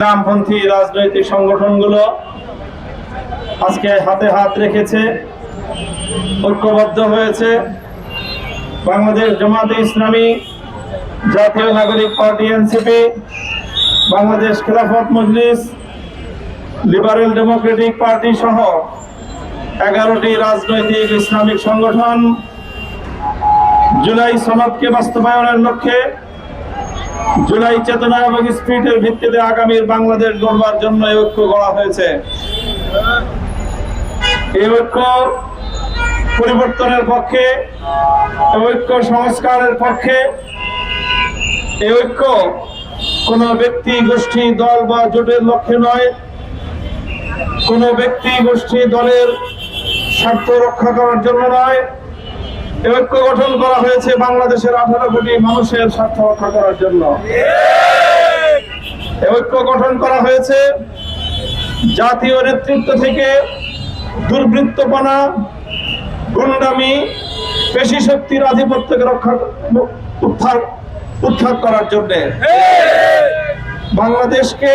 বামপন্থী রাজনৈতিক সংগঠনগুলো আজকে হাতে হাত রেখেছে, ঐক্যবদ্ধ হয়েছে। বাংলাদেশ জামাতে ইসলামী, জাতীয় নাগরিক party NCP, Bangladesh Khelafat Majlis, liberal Democratic party সহ 11টি রাজনৈতিক ইসলামিক সংগঠন জুলাই সনদকে বাস্তবায়নের লক্ষ্যে জুলাই চেতনা এবং স্পিরিটের ভিত্তিতে আগামীর বাংলাদেশ গড়বার জন্য এই ঐক্য গড়া হয়েছে। এই ঐক্য পরিবর্তনের পক্ষে, ঐক্য সংস্কারের পক্ষে। এই ঐক্য কোনো ব্যক্তি গোষ্ঠী দল বা জোটের লক্ষ্যে নয়, কোনো ব্যক্তি গোষ্ঠী দলের স্বার্থ রক্ষা করার জন্য নয়। এই ঐক্য গঠন করা হয়েছে বাংলাদেশের 18 কোটি মানুষের স্বার্থ রক্ষা করার জন্য। এই ঐক্য গঠন করা হয়েছে জাতীয় নেতৃত্ব থেকে দুর্বৃত্তপনা, গুন্ডামি, পেশি শক্তির আধিপত্যকে উৎখাত করার জন্য। বাংলাদেশকে